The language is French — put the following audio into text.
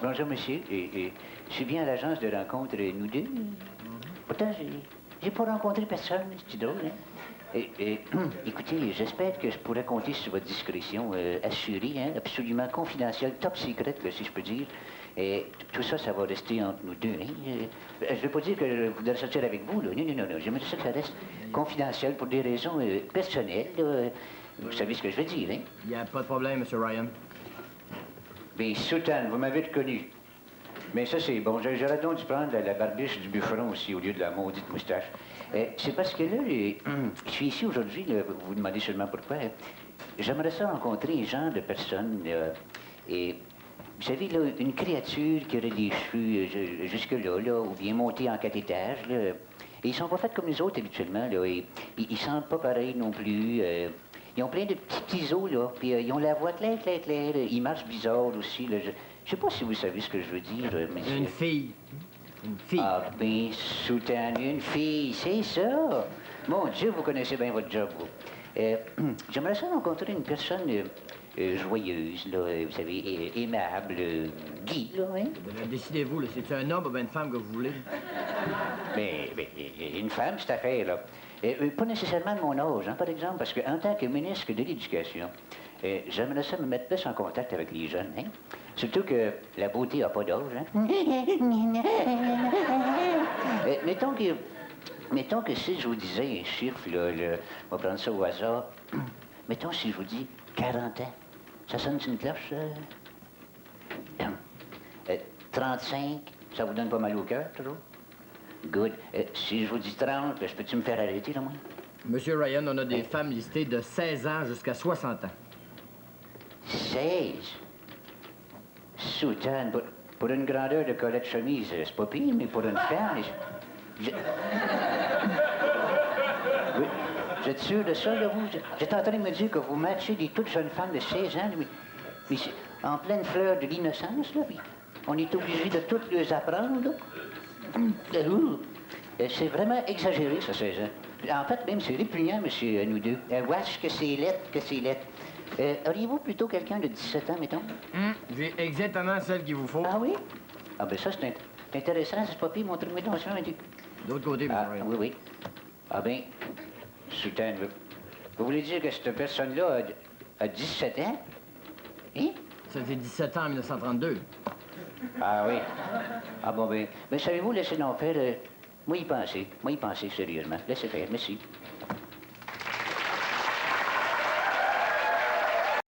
Bonjour, monsieur. Je suis bien à l'agence de rencontre, nous deux. Pourtant, j'ai pas rencontré personne. C'est drôle, hein? Écoutez, j'espère que je pourrai compter sur votre discrétion assurée, hein, absolument confidentielle, top secret, là, si je peux dire. Et tout ça, ça va rester entre nous deux. Hein? Je ne veux pas dire que je voudrais sortir avec vous. Là. Non. J'aimerais ça que ça reste confidentiel pour des raisons personnelles. Là. Vous savez ce que je veux dire, hein? Il n'y a pas de problème, M. Ryan. Bien, Soutane, vous m'avez reconnu. Mais ça, c'est bon. J'aurais donc dû prendre la barbiche du bufferon aussi au lieu de la maudite moustache. C'est parce que là, je suis ici aujourd'hui, là, vous vous demandez seulement pourquoi. J'aimerais ça rencontrer un genre de personne, et vous savez, là, une créature qui aurait des cheveux jusque-là, là, ou bien montés en 4 étages, là. Et ils sont pas faits comme les autres habituellement, là. Et, ils sentent pas pareil non plus. Ils ont plein de petits os, là, puis ils ont la voix claire. Ils marchent bizarre aussi, là. Je sais pas si vous savez ce que je veux dire, monsieur. Une fille. Une fille. Ah, bien, Soutane, une fille, c'est ça. Mon Dieu, vous connaissez bien votre job, vous. J'aimerais ça rencontrer une personne joyeuse, là, vous savez, aimable, guide, là, hein? Décidez-vous, là, c'est-tu un homme ou bien une femme que vous voulez? Mais une femme, cette affaire, là. Pas nécessairement de mon âge, hein, par exemple, parce qu'en tant que ministre de l'Éducation, j'aimerais ça me mettre plus en contact avec les jeunes, hein? Surtout que la beauté n'a pas d'âge, hein? Mettons que si je vous disais un chiffre, là, on va prendre ça au hasard. Mettons si je vous dis 40 ans. Ça sonne une cloche, ça? 35, ça vous donne pas mal au cœur, toujours? Good. Si je vous dis 30, je peux-tu me faire arrêter, là, moi? Monsieur Ryan, on a des femmes listées de 16 ans jusqu'à 60 ans. 16? Soutane, pour une grandeur de collet de chemise, c'est pas pire, mais pour une femme... Oui, vous êtes sûr de ça, là, vous? J'étais en train de me dire que vous matchez des toutes jeunes femmes de 16 ans, mais c'est en pleine fleur de l'innocence, là, puis on est obligé de toutes les apprendre, là. C'est vraiment exagéré, ça, 16 ans. En fait, même, c'est répugnant, monsieur, nous deux. Wesh, que c'est lettre. Auriez-vous plutôt quelqu'un de 17 ans, mettons? J'ai exactement celle qu'il vous faut. Ah oui? Ah ben ça, c'est intéressant, c'est pas pire, montrez-moi donc ça. D'autre côté, M. Ryan. Oui. Ah ben, Soutane, vous voulez dire que cette personne-là a 17 ans? Hein? Ça faisait 17 ans en 1932. Ah oui. Ah bon, ben savez-vous, laissez donc faire. Moi y penser sérieusement. Laissez faire, merci.